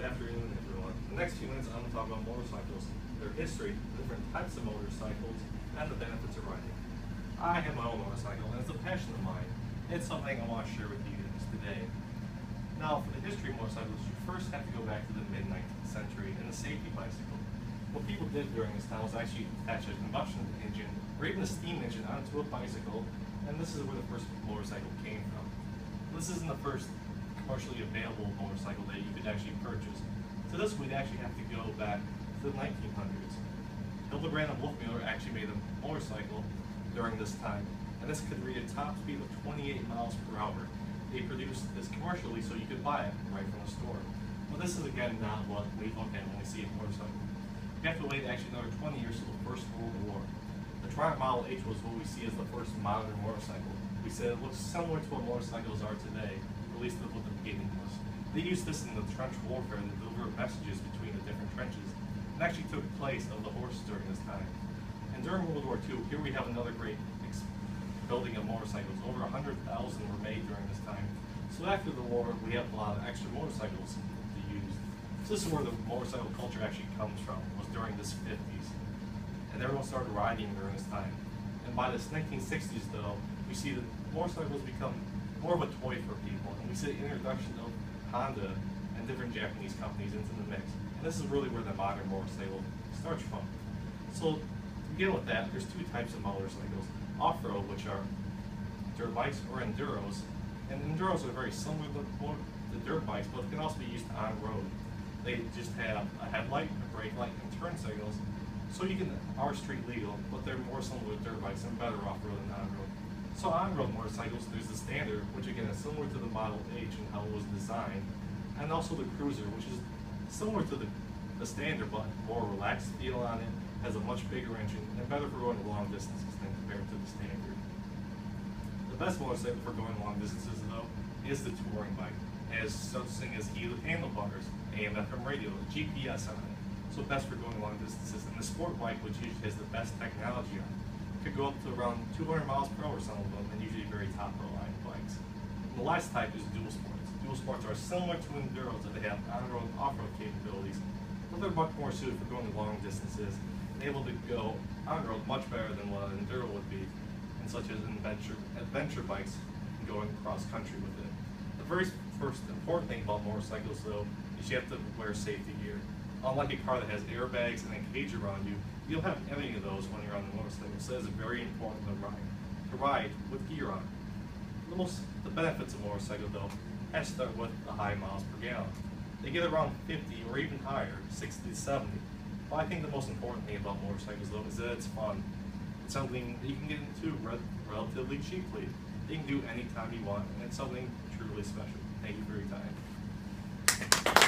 afternoon, everyone. The next few minutes, I'm going to talk about motorcycles, their history, the different types of motorcycles, and the benefits of riding. I have my own motorcycle, and it's a passion of mine. It's something I want to share with you guys today. Now, for the history of motorcycles, you first have to go back to the mid-19th century and the safety bicycle. What people did during this time was actually attach a combustion engine or even a steam engine onto a bicycle, and this is where the first motorcycle came from. This isn't the first commercially available motorcycle that you could actually purchase. So this we'd actually have to go back to the 1900s. Hildebrand and Wolfmueller actually made a motorcycle during this time, and this could reach a top speed of 28 miles per hour. They produced this commercially so you could buy it right from the store. But this is again not what we look at when we see a motorcycle. You have to wait actually another 20 years till the First World War. The Triumph Model H was what we see as the first modern motorcycle. We said it looks similar to what motorcycles are today, at least what the beginning was. They used this in the trench warfare to deliver messages between the different trenches. It actually took place of the horses during this time. And during World War II, here we have another great building of motorcycles. Over 100,000 were made during this time. So after the war, we have a lot of extra motorcycles to use. So this is where the motorcycle culture actually comes from, was during this 50s. And everyone started riding during this time. And by the 1960s, though, we see that motorcycles become more of a toy for people. And we see the introduction of Honda and different Japanese companies into the mix. And this is really where the modern motorcycle starts from. So to begin with that, there's two types of motorcycles. Off-road, which are dirt bikes or enduros. And enduros are very similar to dirt bikes, but can also be used on-road. They just have a headlight, a brake light, and turn signals. So you are street legal, but they're more similar to dirt bikes and better off-road than on-road. So on-road motorcycles, there's the Standard, which again is similar to the Model H and how it was designed, and also the Cruiser, which is similar to the Standard, but more relaxed feel on it, has a much bigger engine, and better for going long distances than compared to the Standard. The best motorcycle for going long distances, though, is the touring bike. It has such thing as heated handlebars, AM/FM radio, GPS on it, so best for going long distances. And the sport bike, which usually has the best technology on it, could go up to around 200 miles per hour, some of them, and usually very top of the line bikes. And the last type is dual sports. Dual sports are similar to enduros that they have on-road and off-road capabilities, but they're much more suited for going long distances and able to go on-road much better than what an enduro would be, and such as adventure bikes and going cross country with it. The very first important thing about motorcycles, though, is you have to wear safety gear. Unlike a car that has airbags and a cage around you, you don't have any of those when you're on the motorcycle, so it's very important to ride with gear on. The benefits of motorcycle, though, has to start with the high miles per gallon. They get around 50 or even higher, 60 to 70. But I think the most important thing about motorcycles, though, is that it's fun. It's something that you can get into relatively cheaply. You can do anytime you want, and it's something truly special. Thank you for your time.